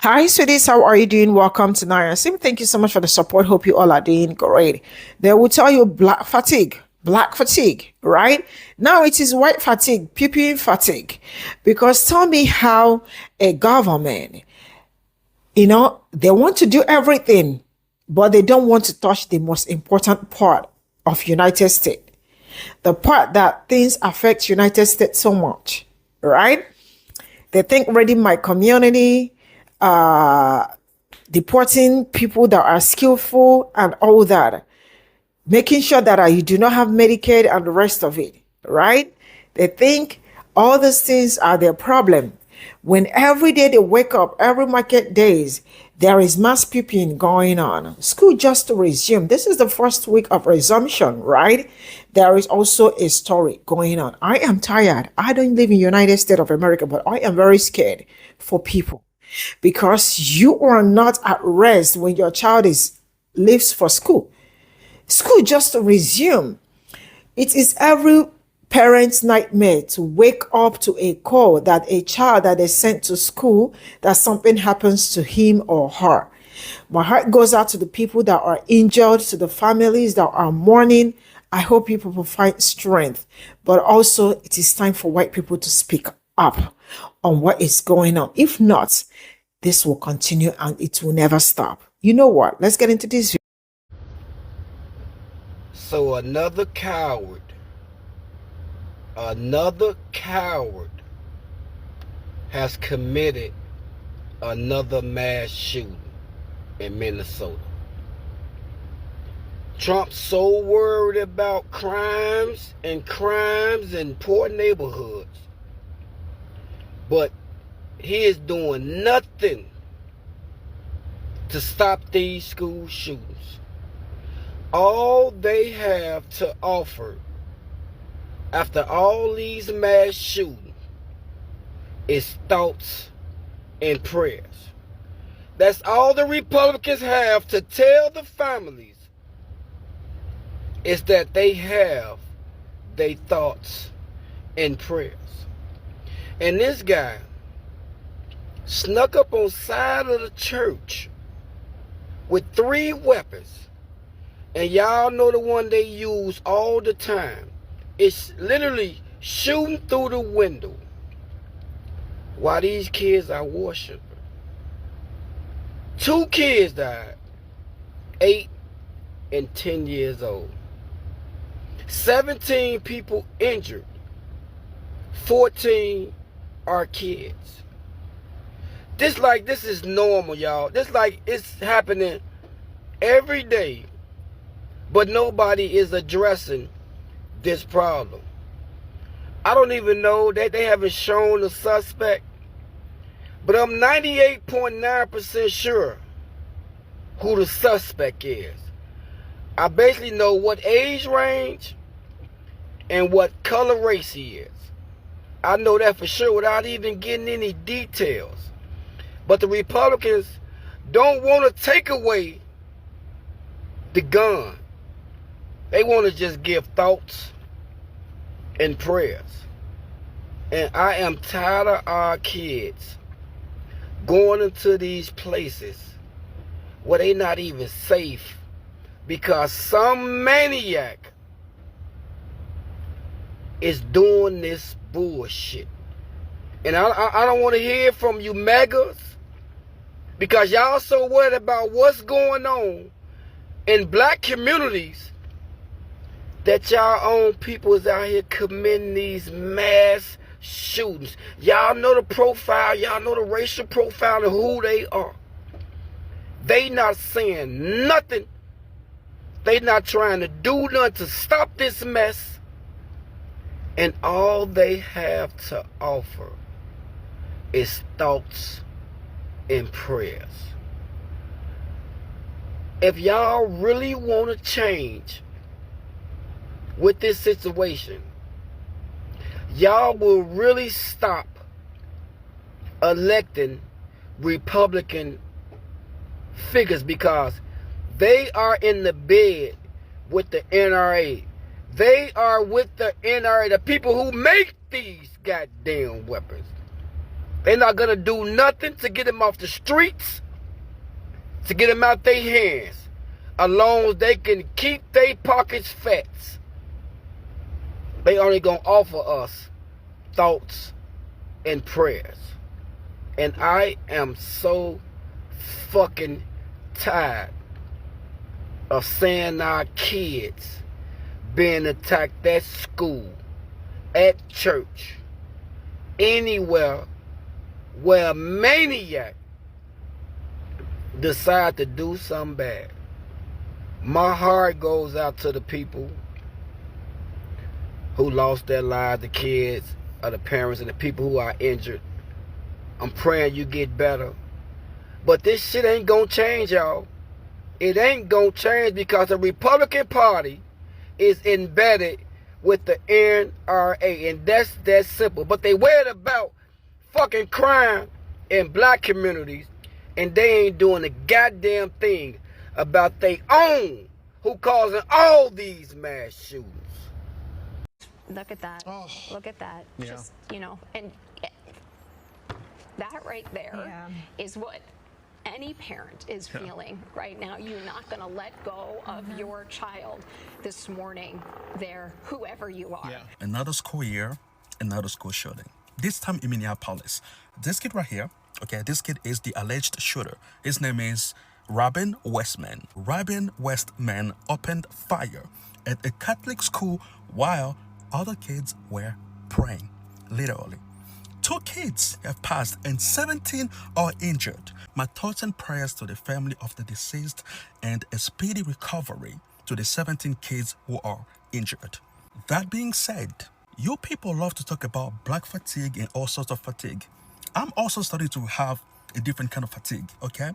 Hi, sweeties. How are you doing? Welcome to Naya Sim. Thank you so much for the support. Hope you all are doing great. They will tell you black fatigue, right? Now it is white fatigue, PPE fatigue. Because tell me how a government, they want to do everything, but they don't want to touch the most important part of United States. The part that things affect United States so much, right? They think raiding my community, uh, deporting people that are skillful and all that, making sure that you do not have Medicaid and the rest of it, right? They think all these things are their problem. When every day they wake up, every market days, there is mass peeping going on. School just to resume. This is the first week of resumption, right? There is also a story going on. I am tired. I don't live in United States of America, but I am very scared for people because you are not at rest when your child is leaves for school. School just to resume. It is every parent's nightmare to wake up to a call that a child that is sent to school, that something happens to him or her. My heart goes out to the people that are injured, to the families that are mourning. I hope people will find strength. But also, it is time for white people to speak up on what is going on. If not, this will continue and it will never stop. You know what? Let's get into this. So another coward has committed another mass shooting in Minnesota. Trump's so worried about crimes in poor neighborhoods, but he is doing nothing to stop these school shootings. All they have to offer after all these mass shootings is thoughts and prayers. That's all the Republicans have to tell the families, is that they have their thoughts and prayers. And this guy snuck up on side of the church with 3 weapons. And y'all know the one they use all the time. It's literally shooting through the window while these kids are worshiping. 2 kids died, 8 and 10 years old. 17 people injured. 14 are kids. This is normal, y'all. This like it's happening every day. But nobody is addressing this problem. I don't even know that they haven't shown the suspect. But I'm 98.9% sure who the suspect is. I basically know what age range and what color race he is. I know that for sure without even getting any details. But the Republicans don't want to take away the gun. They want to just give thoughts and prayers. And I am tired of our kids going into these places where they not even safe because some maniac is doing this bullshit. And I don't want to hear from you megas because y'all so worried about what's going on in black communities that y'all own people is out here committing these mass shootings. Y'all know the profile, y'all know the racial profile of who they are. They not saying nothing. They not trying to do nothing to stop this mess. And all they have to offer is thoughts and prayers. If y'all really want to change with this situation, y'all will really stop electing Republican figures because they are in the bed with the NRA. They are with the NRA, the people who make these goddamn weapons. They're not gonna do nothing to get them off the streets, to get them out their hands, as long as they can keep their pockets fat. They only gonna offer us thoughts and prayers. And I am so fucking tired of seeing our kids being attacked at school, at church, anywhere where a maniac decide to do something bad. My heart goes out to the people who lost their lives, the kids, or the parents, and the people who are injured. I'm praying you get better. But this shit ain't gonna change, y'all. It ain't gonna change because the Republican Party is embedded with the NRA, and that's that simple. But they worried about fucking crime in black communities, and they ain't doing a goddamn thing about their own, who causing all these mass shootings. Look at that. Oh, look at that. Yeah. Just, you know, and that right there is what any parent is feeling right now. You're not going to let go of your child this morning there, whoever you are. Yeah. Another school year, another school shooting. This time in Minneapolis. This kid right here, okay, this kid is the alleged shooter. His name is Robin Westman. Robin Westman opened fire at a Catholic school while other kids were praying, literally. 2 kids have passed and 17 are injured. My thoughts and prayers to the family of the deceased and a speedy recovery to the 17 kids who are injured. That being said, you people love to talk about black fatigue and all sorts of fatigue. I'm also starting to have a different kind of fatigue, okay?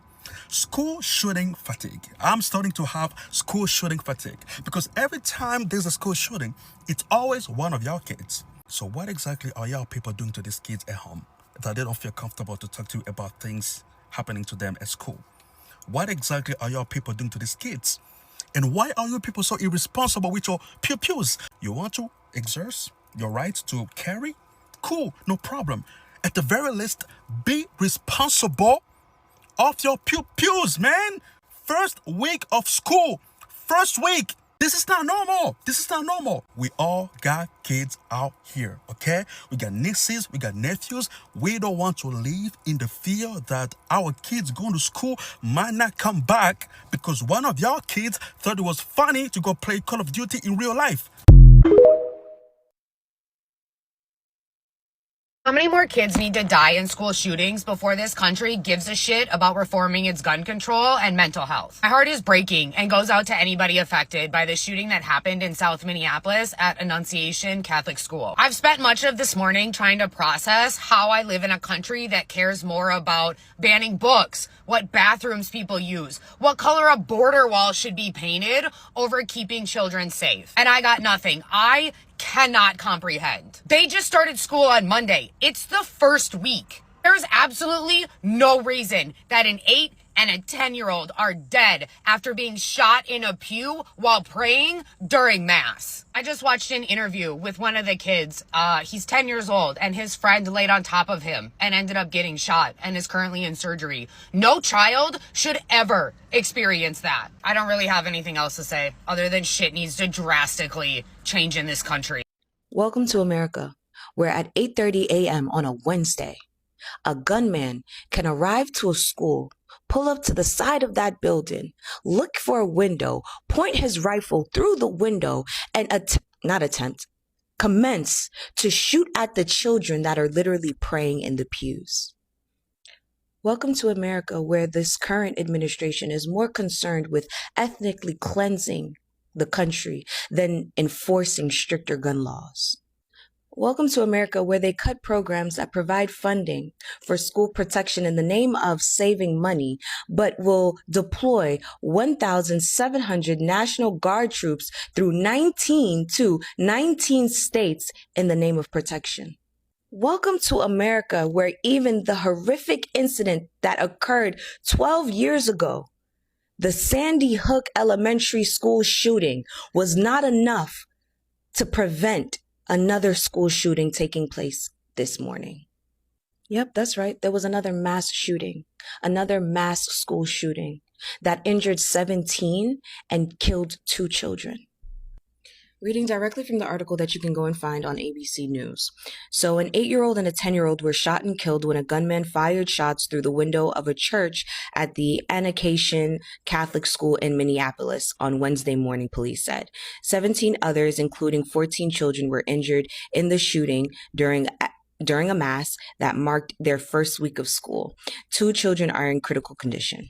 School shooting fatigue. I'm starting to have school shooting fatigue because every time there's a school shooting, it's always one of y'all kids. So what exactly are y'all people doing to these kids at home that they don't feel comfortable to talk to you about things happening to them at school? What exactly are y'all people doing to these kids? And why are you people so irresponsible with your pew-pews? You want to exercise your right to carry? Cool, no problem. At the very least, be responsible of your pew-pews, man. First week of school. First week. This is not normal. This is not normal. We all got kids out here, okay? We got nieces, we got nephews. We don't want to live in the fear that our kids going to school might not come back because one of y'all kids thought it was funny to go play Call of Duty in real life. How many more kids need to die in school shootings before this country gives a shit about reforming its gun control and mental health? My heart is breaking and goes out to anybody affected by the shooting that happened in South Minneapolis at Annunciation Catholic School. I've spent much of this morning trying to process how I live in a country that cares more about banning books, what bathrooms people use, what color a border wall should be painted over keeping children safe. And I got nothing. I cannot comprehend. They just started school on Monday. It's the first week. There's absolutely no reason that an 8 and a 10-year-old are dead after being shot in a pew while praying during mass. I just watched an interview with one of the kids. He's 10 years old and his friend laid on top of him and ended up getting shot and is currently in surgery. No child should ever experience that. I don't really have anything else to say other than shit needs to drastically change in this country. Welcome to America, where at 8:30 a.m. on a Wednesday, a gunman can arrive to a school, pull up to the side of that building, look for a window, point his rifle through the window, and commence to shoot at the children that are literally praying in the pews. Welcome to America, where this current administration is more concerned with ethnically cleansing the country than enforcing stricter gun laws. Welcome to America, where they cut programs that provide funding for school protection in the name of saving money, but will deploy 1,700 National Guard troops through 19 states in the name of protection. Welcome to America, where even the horrific incident that occurred 12 years ago, the Sandy Hook Elementary School shooting, was not enough to prevent another school shooting taking place this morning. Yep, that's right. There was another mass shooting, another mass school shooting that injured 17 and killed 2 children. Reading directly from the article that you can go and find on ABC News. So an 8-year-old and a 10-year-old were shot and killed when a gunman fired shots through the window of a church at the Annonciation Catholic School in Minneapolis on Wednesday morning, police said. 17 others, including 14 children, were injured in the shooting during a mass that marked their first week of school. 2 children are in critical condition.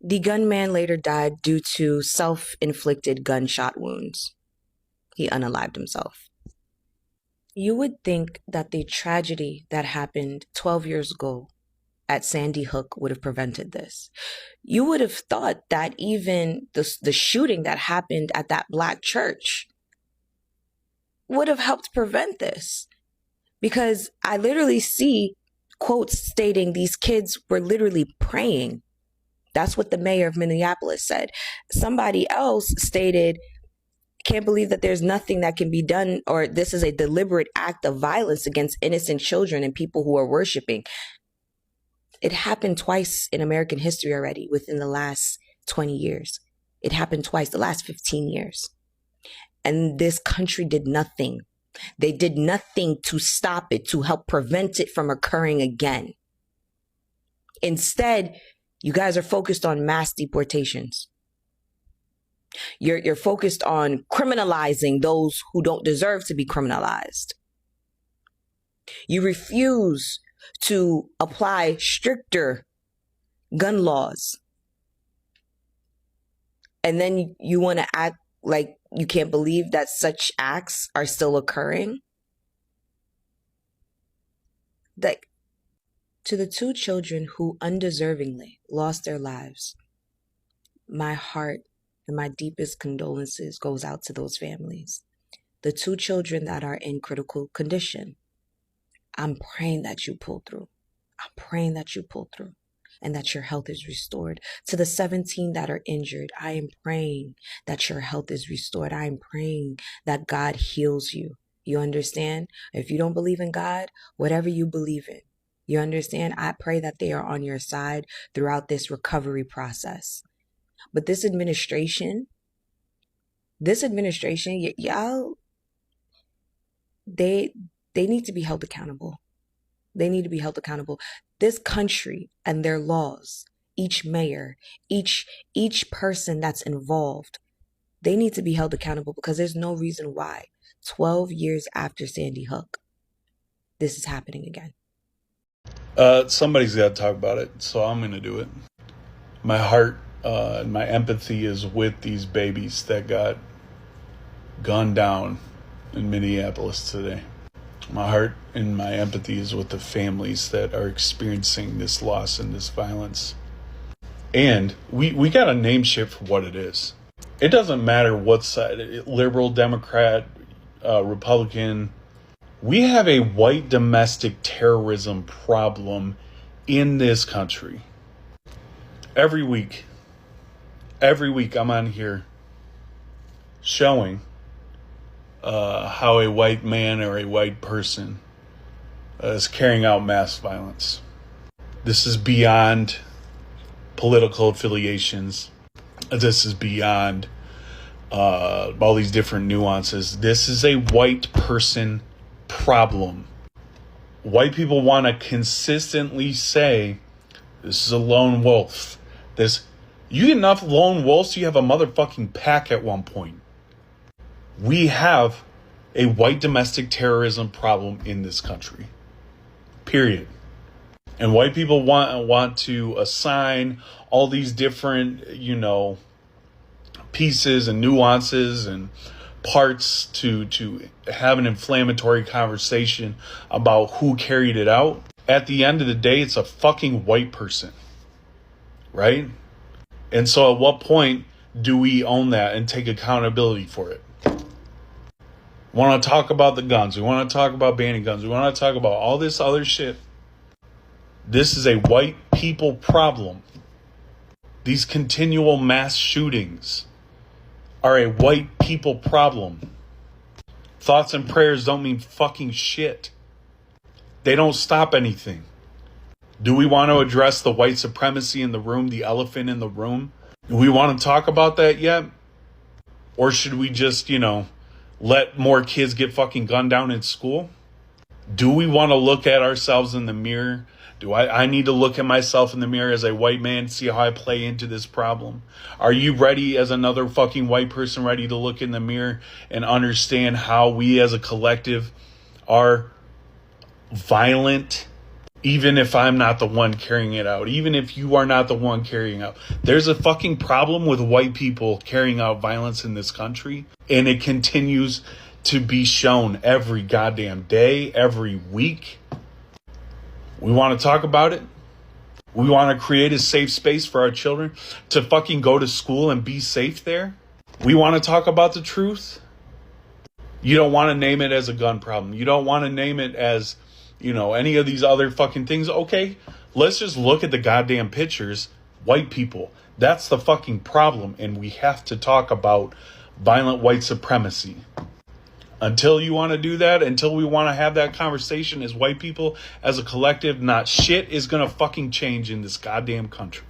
The gunman later died due to self-inflicted gunshot wounds. He unalived himself. You would think that the tragedy that happened 12 years ago at Sandy Hook would have prevented this. You would have thought that even the shooting that happened at that black church would have helped prevent this. Because I literally see quotes stating these kids were literally praying. That's what the mayor of Minneapolis said. Somebody else stated, can't believe that there's nothing that can be done, or this is a deliberate act of violence against innocent children and people who are worshiping. It happened twice in American history already within the last 20 years. It happened twice, the last 15 years. And this country did nothing. They did nothing to stop it, to help prevent it from occurring again. Instead, you guys are focused on mass deportations. You're focused on criminalizing those who don't deserve to be criminalized. You refuse to apply stricter gun laws. And then you want to act like you can't believe that such acts are still occurring. Like, to the 2 children who undeservingly lost their lives, my heart and my deepest condolences goes out to those families. The 2 children that are in critical condition, I'm praying that you pull through. I'm praying that you pull through and that your health is restored. To the 17 that are injured, I am praying that your health is restored. I am praying that God heals you. You understand? If you don't believe in God, whatever you believe in, you understand? I pray that they are on your side throughout this recovery process. But this administration, y'all, they need to be held accountable. They need to be held accountable. This country and their laws, each mayor, each person that's involved, they need to be held accountable, because there's no reason why 12 years after Sandy Hook, this is happening again. Somebody's got to talk about it, so I'm going to do it. My heart and my empathy is with these babies that got gunned down in Minneapolis today. My heart and my empathy is with the families that are experiencing this loss and this violence. And we got to name shit for what it is. It doesn't matter what side, liberal, Democrat, Republican. We have a white domestic terrorism problem in this country. Every week I'm on here showing how a white man or a white person is carrying out mass violence. This is beyond political affiliations. This is beyond all these different nuances. This is a white person problem. White people want to consistently say, this is a lone wolf. You get enough lone wolves, you have a motherfucking pack at one point. We have a white domestic terrorism problem in this country. Period. And white people want to assign all these different, pieces and nuances and parts to have an inflammatory conversation about who carried it out. At the end of the day, it's a fucking white person. Right? And so at what point do we own that and take accountability for it? We want to talk about the guns. We want to talk about banning guns. We want to talk about all this other shit. This is a white people problem. These continual mass shootings are a white people problem. Thoughts and prayers don't mean fucking shit. They don't stop anything. Do we want to address the white supremacy in the room, the elephant in the room? Do we want to talk about that yet? Or should we just, let more kids get fucking gunned down in school? Do we want to look at ourselves in the mirror? Do I need to look at myself in the mirror as a white man, see how I play into this problem? Are you ready as another fucking white person, ready to look in the mirror and understand how we as a collective are violent? Even if I'm not the one carrying it out, even if you are not the one carrying out, there's a fucking problem with white people carrying out violence in this country. And it continues to be shown every goddamn day, every week. We want to talk about it. We want to create a safe space for our children to fucking go to school and be safe there. We want to talk about the truth. You don't want to name it as a gun problem. You don't want to name it as, any of these other fucking things. Okay, let's just look at the goddamn pictures. White people, that's the fucking problem. And we have to talk about violent white supremacy. Until you want to do that, until we want to have that conversation as white people, as a collective, not shit is going to fucking change in this goddamn country.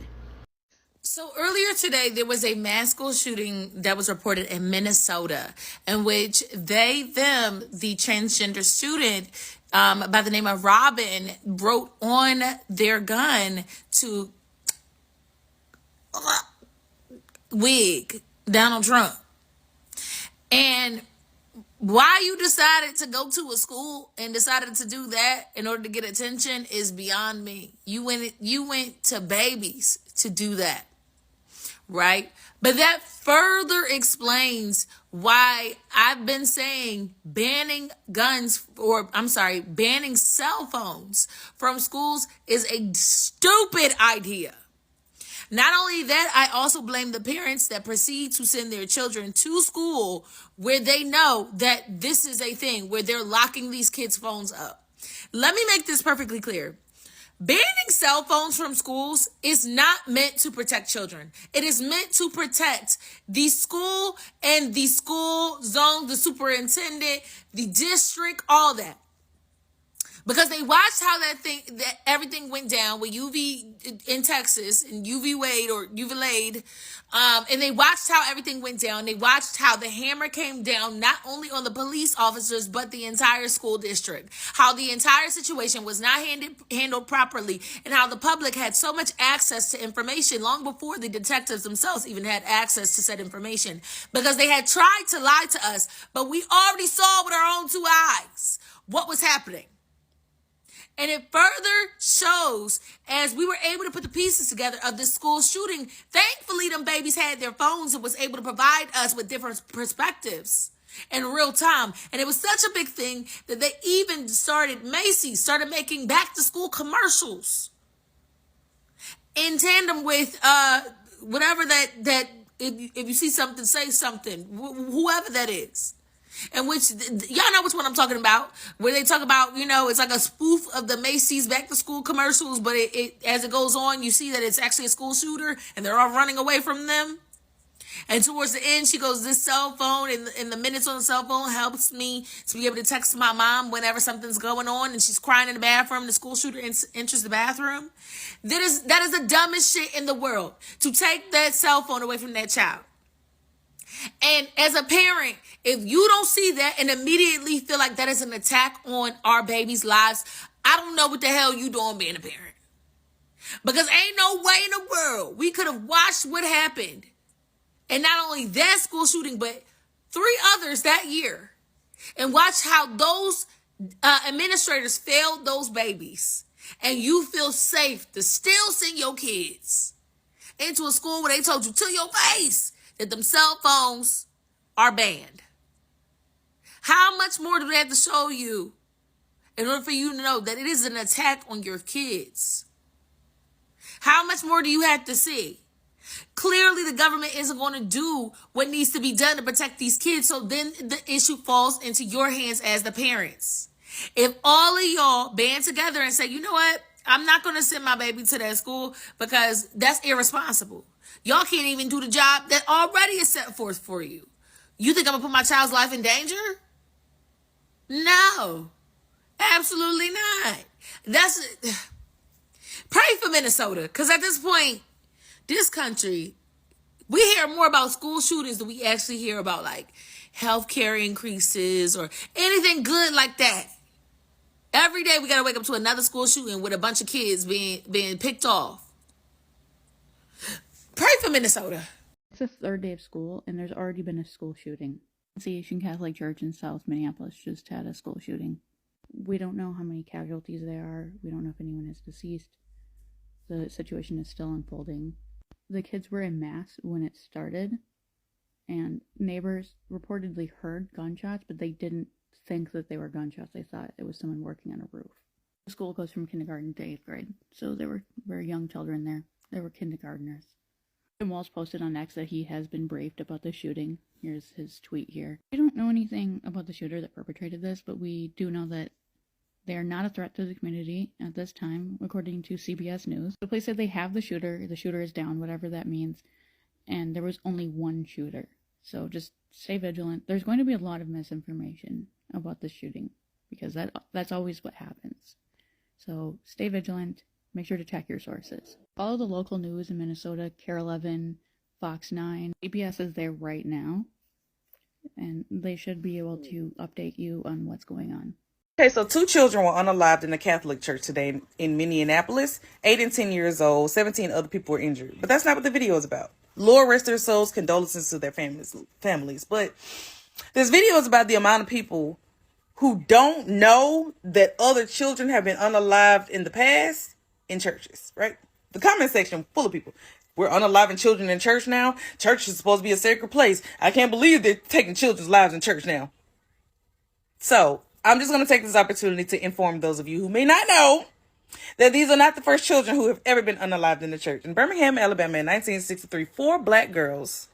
So earlier today, there was a mass school shooting that was reported in Minnesota, in which the transgender student by the name of Robin wrote on their gun to wig Donald Trump. And why you decided to go to a school and decided to do that in order to get attention is beyond me. You went to babies to do that, right? But that further explains why I've been saying banning cell phones from schools is a stupid idea. Not only that, I also blame the parents that proceed to send their children to school where they know that this is a thing, where they're locking these kids' phones up. Let me make this perfectly clear. Banning cell phones from schools is not meant to protect children. It is meant to protect the school and the school zone, the superintendent, the district, all that. Because they watched how that everything went down with UV in Texas and UV Lade, and they watched how everything went down. They watched how the hammer came down, not only on the police officers, but the entire school district. How the entire situation was not handled properly, and how the public had so much access to information long before the detectives themselves even had access to said information. Because they had tried to lie to us, but we already saw with our own two eyes what was happening. And it further shows, as we were able to put the pieces together of this school shooting, thankfully them babies had their phones and was able to provide us with different perspectives in real time. And it was such a big thing that they even Macy's started making back to school commercials in tandem with whatever that if you see something, say something, whoever that is. And which, y'all know which one I'm talking about, where they talk about, it's like a spoof of the Macy's back to school commercials, but it as it goes on, you see that it's actually a school shooter and they're all running away from them. And towards the end, she goes, this cell phone and the minutes on the cell phone helps me to be able to text my mom whenever something's going on, and she's crying in the bathroom. The school shooter enters the bathroom. That is the dumbest shit in the world, to take that cell phone away from that child. And as a parent, if you don't see that and immediately feel like that is an attack on our babies' lives, I don't know what the hell you doing being a parent. Because ain't no way in the world we could have watched what happened. And not only that school shooting, but 3 others that year. And watch how those administrators failed those babies. And you feel safe to still send your kids into a school where they told you to your face that them cell phones are banned. How much more do they have to show you in order for you to know that it is an attack on your kids? How much more do you have to see? Clearly, the government isn't going to do what needs to be done to protect these kids. So then the issue falls into your hands as the parents. If all of y'all band together and say, you know what? I'm not going to send my baby to that school because that's irresponsible. Y'all can't even do the job that already is set forth for you. You think I'm going to put my child's life in danger? No. Absolutely not. That's pray for Minnesota, because at this point, this country, we hear more about school shootings than we actually hear about like healthcare increases or anything good like that. Every day we gotta wake up to another school shooting with a bunch of kids being picked off. Pray for Minnesota. It's the third day of school, and there's already been a school shooting. The Asian Catholic Church in South Minneapolis just had a school shooting. We don't know how many casualties there are. We don't know if anyone is deceased. The situation is still unfolding. The kids were in mass when it started, and neighbors reportedly heard gunshots, but they didn't think that they were gunshots. They thought it was someone working on a roof. The school goes from kindergarten to 8th grade, so there were very young children there. They were kindergartners. And Walsh posted on X that he has been briefed about the shooting. Here's his tweet here. We don't know anything about the shooter that perpetrated this, but we do know that they are not a threat to the community at this time, according to CBS News. The police said they have the shooter is down, whatever that means, and there was only one shooter. So just stay vigilant. There's going to be a lot of misinformation about the shooting, because that's always what happens. So stay vigilant. Make sure to check your sources. Follow the local news in Minnesota, KARE 11, Fox 9. CBS is there right now, and they should be able to update you on what's going on. Okay, so 2 children were unalived in the Catholic Church today in Minneapolis. 8 and 10 years old. 17 other people were injured. But that's not what the video is about. Lord rest their souls, condolences to their families. But this video is about the amount of people who don't know that other children have been unalived in the past in churches, right? The comment section full of people. We're unaliving children in church now. Church is supposed to be a sacred place. I can't believe they're taking children's lives in church now. So I'm just going to take this opportunity to inform those of you who may not know that these are not the first children who have ever been unalived in the church. In Birmingham, Alabama, in 1963, 4 black girls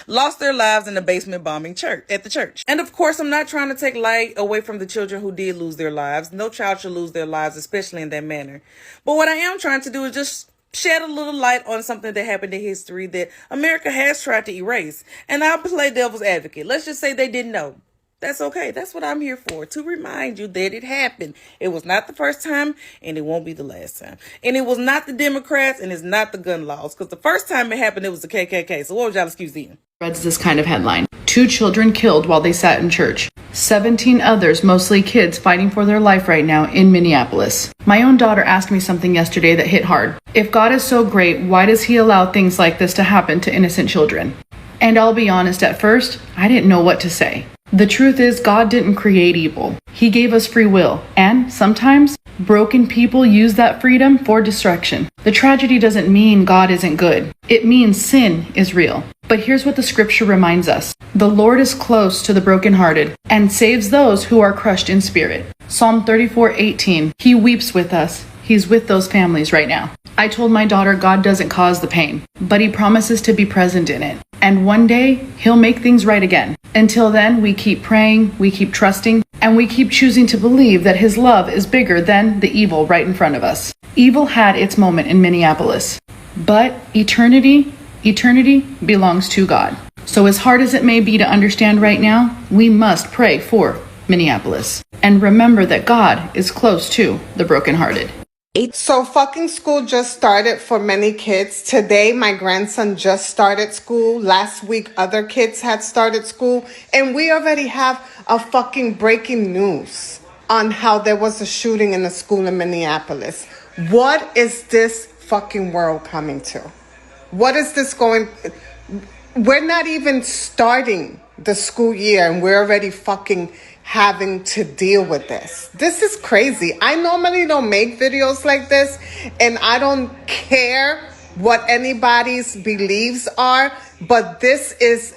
lost their lives in a basement bombing at the church. And of course, I'm not trying to take light away from the children who did lose their lives. No child should lose their lives, especially in that manner. But what I am trying to do is just shed a little light on something that happened in history that America has tried to erase. And I'll play devil's advocate. Let's just say they didn't know. That's okay. That's what I'm here for, to remind you that it happened. It was not the first time, and it won't be the last time. And it was not the Democrats, and it's not the gun laws, because the first time it happened, it was the KKK. So what would y'all excuse then? Reads this kind of headline. 2 children killed while they sat in church. 17 others, mostly kids, fighting for their life right now in Minneapolis. My own daughter asked me something yesterday that hit hard. If God is so great, why does he allow things like this to happen to innocent children? And I'll be honest, at first, I didn't know what to say. The truth is, God didn't create evil. He gave us free will. And sometimes, broken people use that freedom for destruction. The tragedy doesn't mean God isn't good. It means sin is real. But here's what the scripture reminds us. The Lord is close to the brokenhearted and saves those who are crushed in spirit. Psalm 34:18. He weeps with us. He's with those families right now. I told my daughter God doesn't cause the pain, but he promises to be present in it. And one day, he'll make things right again. Until then, we keep praying, we keep trusting, and we keep choosing to believe that his love is bigger than the evil right in front of us. Evil had its moment in Minneapolis, but eternity belongs to God. So as hard as it may be to understand right now, we must pray for Minneapolis. And remember that God is close to the brokenhearted. So fucking school just started for many kids. Today, my grandson just started school. Last week, other kids had started school. And we already have a fucking breaking news on how there was a shooting in a school in Minneapolis. What is this fucking world coming to? What is this going? We're not even starting the school year and we're already fucking having to deal with this. This is crazy. I normally don't make videos like this, and I don't care what anybody's beliefs are, but this is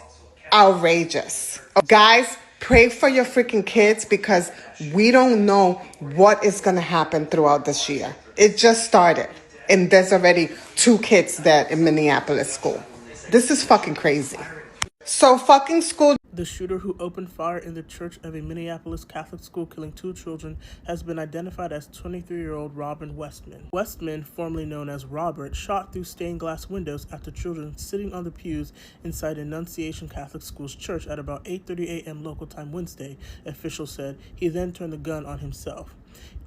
outrageous. Guys, pray for your freaking kids, because we don't know what is going to happen throughout this year. It just started, and there's already 2 kids dead in Minneapolis school. This is fucking crazy. So fucking school. The shooter who opened fire in the church of a Minneapolis Catholic school, killing 2 children, has been identified as 23-year-old Robin Westman. Westman, formerly known as Robert, shot through stained glass windows after children sitting on the pews inside Annunciation Catholic School's church at about 8:30 a.m. local time Wednesday, officials said. He then turned the gun on himself.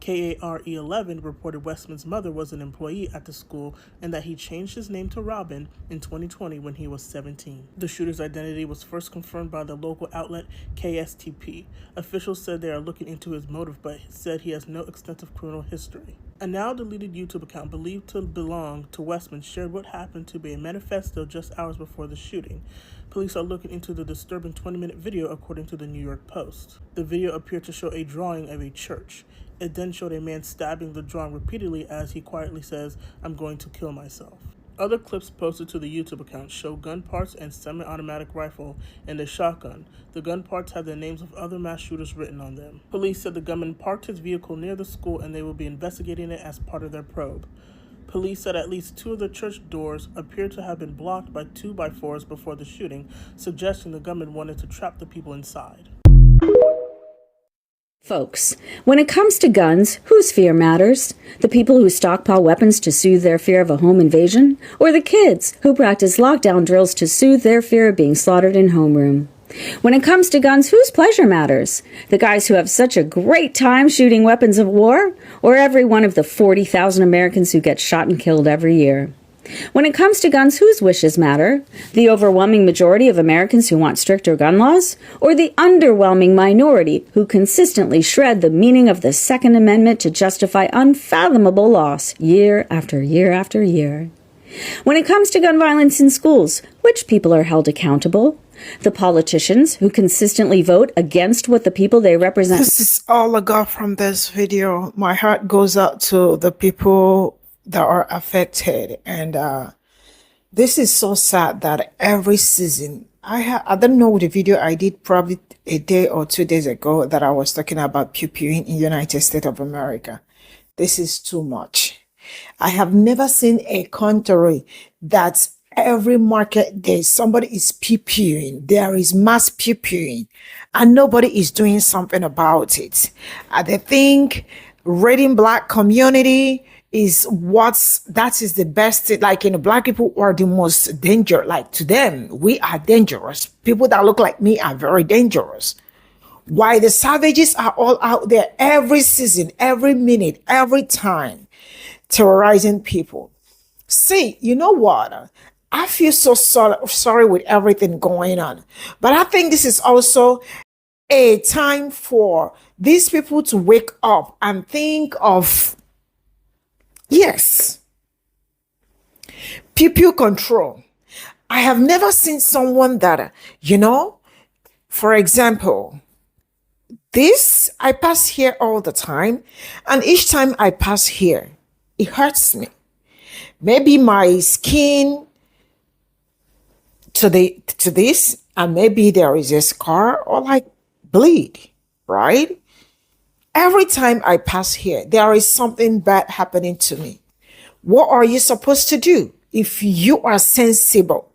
KARE-11 reported Westman's mother was an employee at the school and that he changed his name to Robin in 2020 when he was 17. The shooter's identity was first confirmed by the local outlet KSTP. Officials said they are looking into his motive, but said he has no extensive criminal history. A now-deleted YouTube account believed to belong to Westman shared what happened to be a manifesto just hours before the shooting. Police are looking into the disturbing 20-minute video, according to the New York Post. The video appeared to show a drawing of a church. It then showed a man stabbing the drawing repeatedly as he quietly says, "I'm going to kill myself." Other clips posted to the YouTube account show gun parts and semi-automatic rifle and a shotgun. The gun parts have the names of other mass shooters written on them. Police said the gunman parked his vehicle near the school and they will be investigating it as part of their probe. Police said at least 2 of the church doors appeared to have been blocked by 2x4s before the shooting, suggesting the gunman wanted to trap the people inside. Folks, when it comes to guns, whose fear matters? The people who stockpile weapons to soothe their fear of a home invasion? Or the kids who practice lockdown drills to soothe their fear of being slaughtered in homeroom? When it comes to guns, whose pleasure matters? The guys who have such a great time shooting weapons of war? Or every one of the 40,000 Americans who get shot and killed every year? When it comes to guns, whose wishes matter? The overwhelming majority of Americans who want stricter gun laws? Or the underwhelming minority who consistently shred the meaning of the Second Amendment to justify unfathomable loss year after year after year? When it comes to gun violence in schools, which people are held accountable? The politicians who consistently vote against what the people they represent. This is all I got from this video. My heart goes out to the people that are affected, and this is so sad that every season I don't know the video I did probably a day or 2 days ago that I was talking about Pe0ple in United States of America. This is too much. I have never seen a country that every market day somebody is Pe0ple. There is mass Pe0ple and nobody is doing something about it. They think raiding black community is that is the best. Like, black people are the most dangerous. Like, to them, we are dangerous. People that look like me are very dangerous. Why the savages are all out there every season, every minute, every time, terrorizing people. See, you know what? I feel so sorry with everything going on. But I think this is also a time for these people to wake up and think of, yes, Pe0ple control. I have never seen someone that, for example, I pass here all the time, and each time I pass here, it hurts me. Maybe my skin to this, and maybe there is a scar or like bleed, right? Every time I pass here, there is something bad happening to me. What are you supposed to do if you are sensible?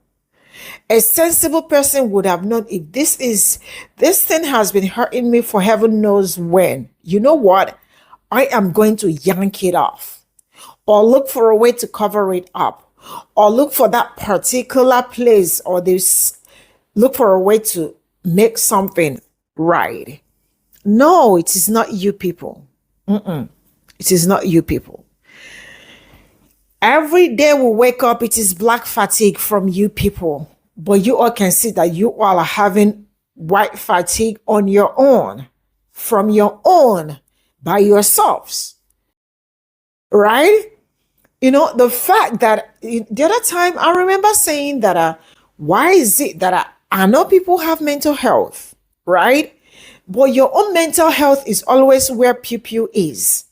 A sensible person would have known if this thing has been hurting me for heaven knows when. You know what? I am going to yank it off, or look for a way to cover it up, or look for that particular place, or look for a way to make something right. No, it is not you people. It is not you people. Every day we wake up, it is black fatigue from you people. But you all can see that you all are having white fatigue on your own, from your own, by yourselves. Right? The fact that the other time I remember saying that, why is it that I know people have mental health, right? But your own mental health is always where Pe0ple is.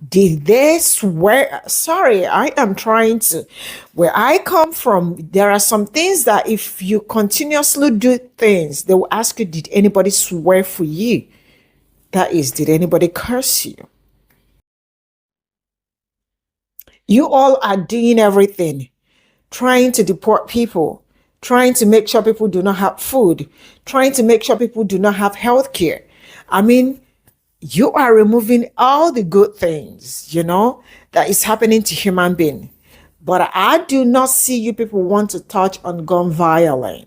Did they swear? Sorry, I am trying to. Where I come from, there are some things that if you continuously do things, they will ask you, did anybody swear for you? That is, did anybody curse you? You all are doing everything, trying to deport people, trying to make sure people do not have food, trying to make sure people do not have health care. I mean, you are removing all the good things, that is happening to human being. But I do not see you people want to touch on gun violence.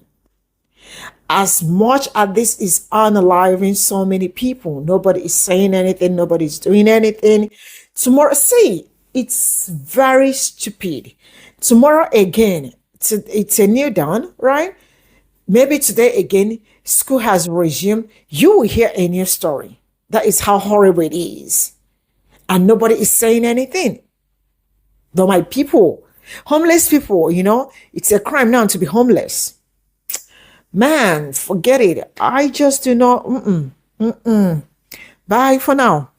As much as this is unaliving so many people, nobody is saying anything, nobody's doing anything. Tomorrow, see, it's very stupid. Tomorrow again, it's a new dawn, right? Maybe today again, school has resumed. You will hear a new story. That is how horrible it is. And nobody is saying anything. Though my people, homeless people, it's a crime now to be homeless. Man, forget it. I just do not. Bye for now.